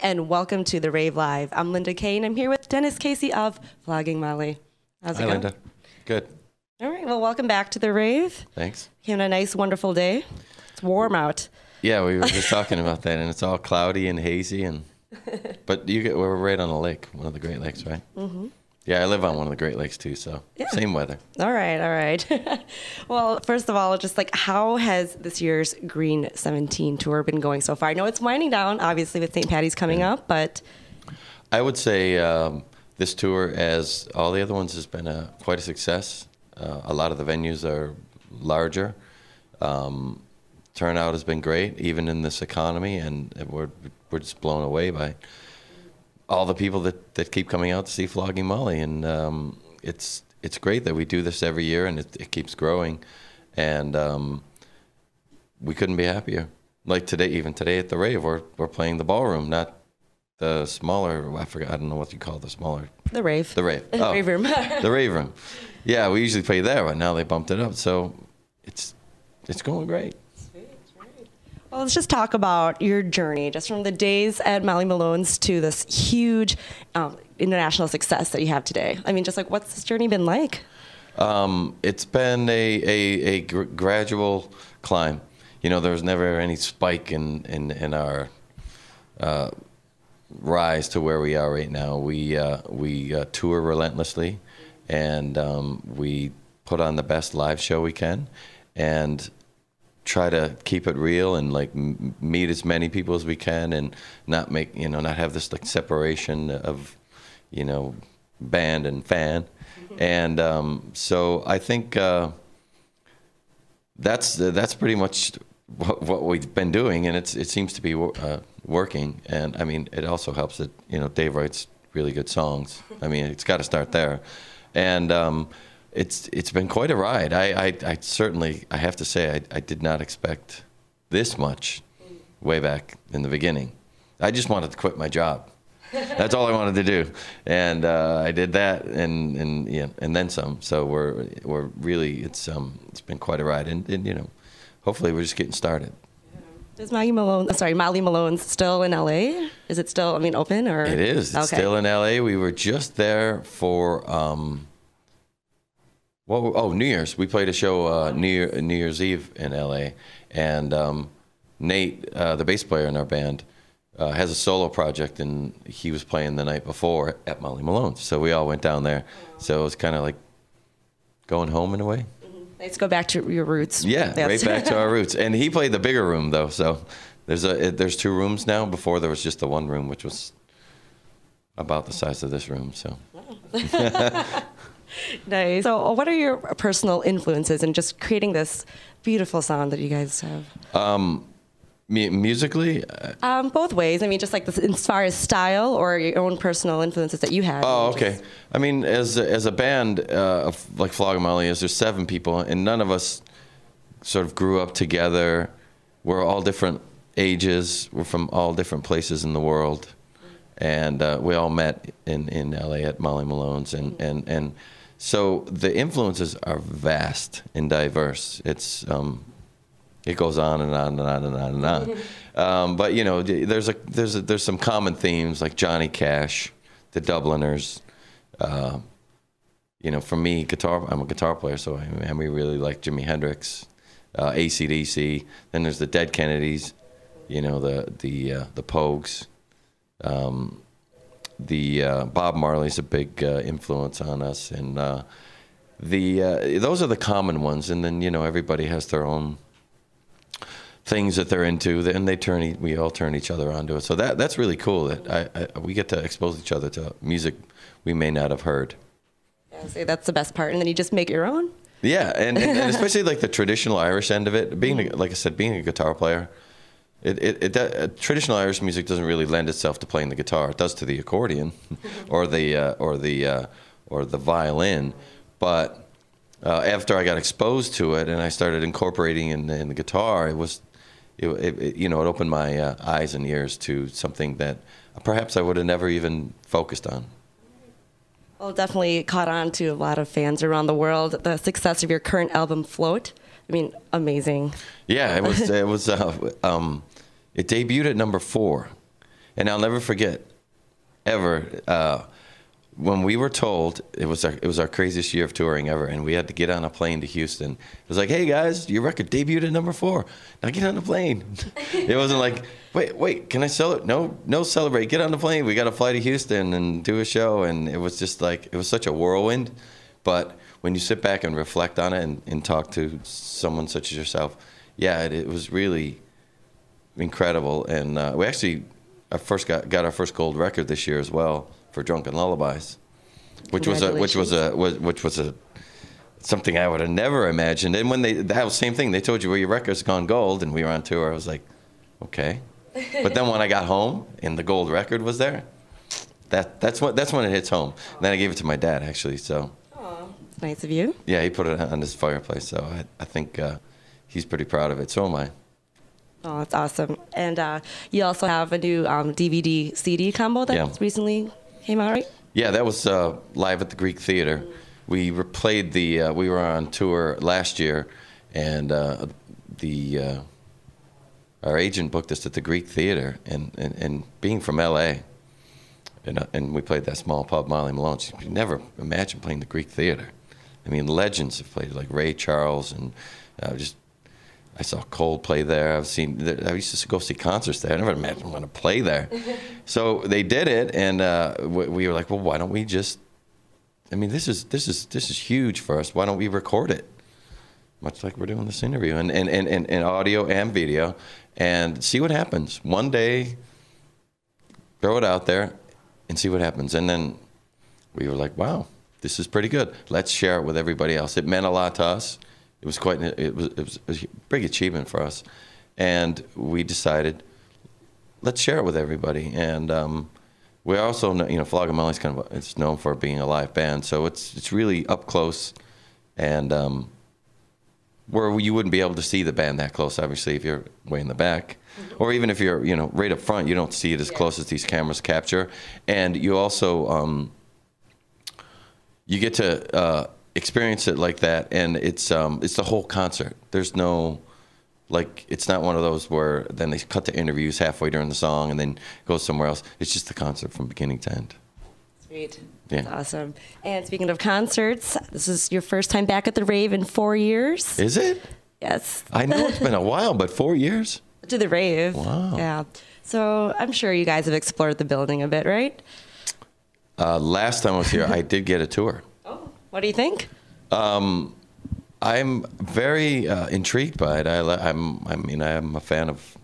and welcome to the Rave Live. I'm Linda Kane. I'm here with Dennis Casey of Flogging Molly. How's it going? Linda. Good. All right, well, welcome back to the Rave. Thanks. Came on a nice, wonderful day. It's warm out. Yeah, we were just talking about that, and it's all cloudy and hazy, but we're right on a lake, one of the Great Lakes, right? Mm-hmm. Yeah, I live on one of the Great Lakes too, so yeah. Same weather. All right. Well, first of all, just like how has this year's Green 17 tour been going so far? I know it's winding down, obviously, with St. Patty's coming up, but I would say this tour, as all the other ones, has been quite a success. A lot of the venues are larger. Turnout has been great, even in this economy, and we're just blown away by all the people that keep coming out to see Flogging Molly, and it's great that we do this every year, and it keeps growing, and we couldn't be happier. Like today, even today at the Rave, we're playing the ballroom, not the smaller. I don't know what you call the smaller. The Rave. The Rave. Oh. Rave room. The Rave room. Yeah, we usually play there, but now they bumped it up, so it's going great. Well, let's just talk about your journey, just from the days at Malones to this huge international success that you have today. I mean, just like, what's this journey been like? It's been a gradual climb. You know, there was never any spike in our rise to where we are right now. We tour relentlessly, and we put on the best live show we can, and try to keep it real and like meet as many people as we can, and not have this like separation of, band and fan. And so I think that's pretty much what we've been doing, and it seems to be working. And I mean, it also helps that Dave writes really good songs. I mean, it's got to start there, and it's been quite a ride. I certainly, I have to say, I did not expect this much way back in the beginning. I just wanted to quit my job. That's all I wanted to do, and I did that, and then some. So we're really, it's been quite a ride, and hopefully we're just getting started. Is Molly Malones still in LA? Is it still, open, or? It is. It's still in LA. We were just there for New Year's. We played a show New Year's Eve in LA, and Nate, the bass player in our band, has a solo project, and he was playing the night before at Molly Malones. So we all went down there. So it was kind of like going home in a way. Nice to go back to your roots. Yeah, right back to our roots. And he played the bigger room though. So there's two rooms now. Before there was just the one room, which was about the size of this room. So. Wow. Nice. So what are your personal influences in just creating this beautiful sound that you guys have? Musically? Both ways. Just like this, as far as style or your own personal influences that you have. Oh, okay. As a band like Flogging Molly, there's 7 people, and none of us sort of grew up together. We're all different ages. We're from all different places in the world, and we all met in LA at Molly Malones, and so the influences are vast and diverse. It goes on and on and on and on and on. But there's some common themes like Johnny Cash, the Dubliners. For me, I'm a guitar player, so we really like Jimi Hendrix, AC/DC. Then there's the Dead Kennedys, the Pogues. Bob Marley's a big influence on us, and those are the common ones. And then everybody has their own things that they're into, and we all turn each other onto it. So that's really cool that we get to expose each other to music we may not have heard. Yeah, so that's the best part, and then you just make your own. Yeah, and especially like the traditional Irish end of it. Like I said, being a guitar player, traditional Irish music doesn't really lend itself to playing the guitar. It does to the accordion, or the violin, but after I got exposed to it and I started incorporating in the guitar, it opened my eyes and ears to something that perhaps I would have never even focused on. Well, it definitely caught on to a lot of fans around the world. The success of your current album, Float, amazing. Yeah, it debuted at number 4, And I'll never forget, ever, when we were told it was our craziest year of touring ever, and we had to get on a plane to Houston. It was like, hey guys, your record debuted at #4. Now get on the plane. It wasn't like, wait, can I sell it? No, celebrate. Get on the plane. We got to fly to Houston and do a show. And it was just like, it was such a whirlwind. But when you sit back and reflect on it and talk to someone such as yourself, yeah, it was really incredible. And we actually got our first gold record this year as well, for Drunken Lullabies, which was something I would have never imagined. And when that was the same thing, they told you, well, your record's gone gold, and we were on tour. I was like, okay. But then when I got home and the gold record was there, that's when it hits home. And then I gave it to my dad, actually. So. Oh, nice of you. Yeah, he put it on his fireplace. So I think he's pretty proud of it. So am I. Oh, that's awesome. And you also have a new DVD CD combo that recently came out, right? Yeah, that was live at the Greek Theater. We played we were on tour last year, and our agent booked us at the Greek Theater, and being from L.A., and we played that small pub, Malones. You never imagine playing the Greek Theater. I mean, legends have played, like Ray Charles, and I saw Coldplay there. I used to go see concerts there. I never imagined I want to play there. So they did it, and we were like, well, why don't we just? I mean, this is huge for us. Why don't we record it? Much like we're doing this interview, and audio and video, and see what happens. One day, throw it out there, and see what happens. And then we were like, wow, this is pretty good. Let's share it with everybody else. It meant a lot to us. It was a big achievement for us, and we decided, let's share it with everybody. And we also, Flogging Molly's it's known for being a live band, so it's really up close, and where you wouldn't be able to see the band that close, obviously, if you're way in the back, or even if you're right up front, you don't see it as close as these cameras capture, and you also you get to experience it like that, and it's the whole concert. There's no, it's not one of those where then they cut to interviews halfway during the song and then go somewhere else. It's just the concert from beginning to end. Sweet. Yeah. That's awesome. And speaking of concerts, this is your first time back at the Rave in 4 years. Is it? Yes. I know it's been a while, but 4 years? To the Rave. Wow. Yeah. So I'm sure you guys have explored the building a bit, right? Last time I was here, I did get a tour. What do you think? I'm very intrigued by it. I am a fan of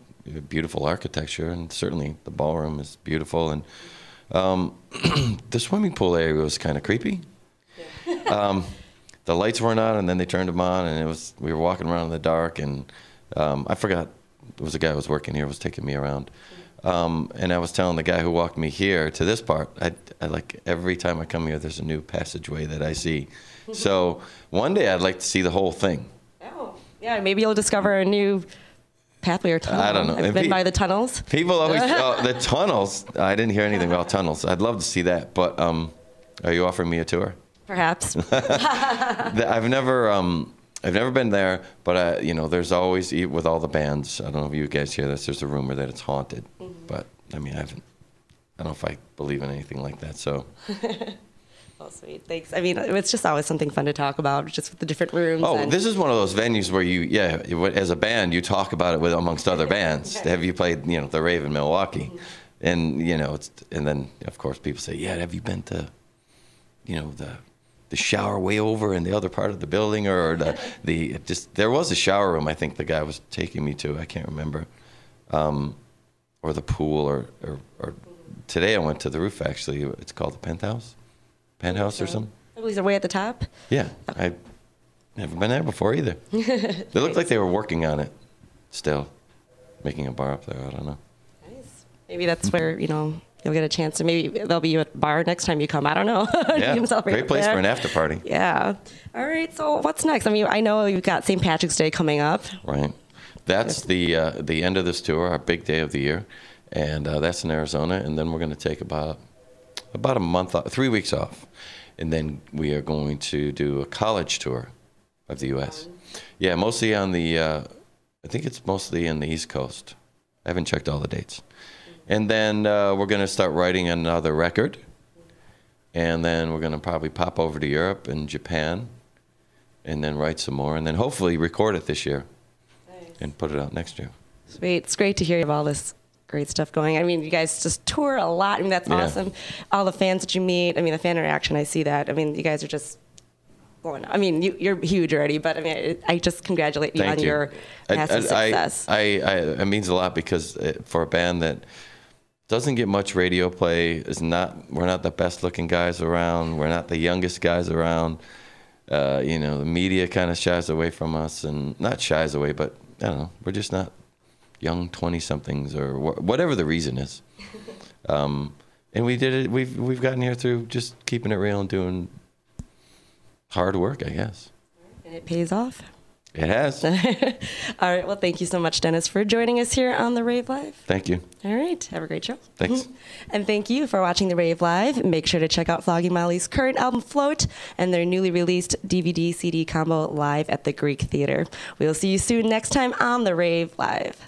beautiful architecture, and certainly the ballroom is beautiful. And the swimming pool area was kind of creepy. Yeah. The lights weren't on, and then they turned them on, and we were walking around in the dark. And I forgot, there was a guy who was working here, was taking me around. And I was telling the guy who walked me here to this part, I like every time I come here, there's a new passageway that I see. So one day I'd like to see the whole thing. Oh, yeah, maybe you'll discover a new pathway or tunnel. I don't know. Have you been by the tunnels? People always, the tunnels, I didn't hear anything about tunnels. I'd love to see that, but are you offering me a tour? Perhaps. I've never been there, but there's always, with all the bands, I don't know if you guys hear this, there's a rumor that it's haunted. But I mean, I don't know if I believe in anything like that. So. Oh, sweet. Thanks. I mean, it's just always something fun to talk about, just with the different rooms. Oh, this is one of those venues where as a band, you talk about it amongst other bands. Have you played, the Rave in Milwaukee? And, and then, of course, people say, yeah, have you been to, the shower way over in the other part of the building, or there was a shower room I think the guy was taking me to, I can't remember, or the pool, or today I went to the roof, actually. It's called the Penthouse or something. I believe they're way at the top. Yeah, I've never been there before either. They looked like they were working on it still, making a bar up there. I don't know. Nice. Maybe that's where you'll get a chance to, maybe there'll be a bar next time you come. I don't know. Yeah, great place for an after party. Yeah. All right, so what's next? I mean, I know you've got St. Patrick's Day coming up. Right. That's the end of this tour, our big day of the year, and that's in Arizona. And then we're going to take about a month, 3 weeks off, and then we are going to do a college tour of the U.S. Yeah, mostly on I think it's mostly in the East Coast. I haven't checked all the dates. And then we're going to start writing another record. And then we're going to probably pop over to Europe and Japan and then write some more. And then hopefully record it this year and put it out next year. Sweet. It's great to hear you have all this great stuff going. I mean, you guys just tour a lot. I mean, that's awesome. All the fans that you meet. I mean, the fan interaction, I see that. I mean, you guys are just blowing up. I mean, you're huge already, but I mean, I just congratulate you on your massive success. It means a lot because for a band that doesn't get much radio play, we're not the best looking guys around. We're not the youngest guys around. You know, the media kind of shies away from us, and not shies away, but I don't know. We're just not young 20-somethings or whatever the reason is. And we did it. We've gotten here through just keeping it real and doing hard work, I guess. And it pays off. It has. All right. Well, thank you so much, Dennis, for joining us here on the Rave Live. Thank you. All right. Have a great show. Thanks. And thank you for watching the Rave Live. Make sure to check out Flogging Molly's current album, Float, and their newly released DVD-CD combo live at the Greek Theater. We'll see you soon next time on the Rave Live.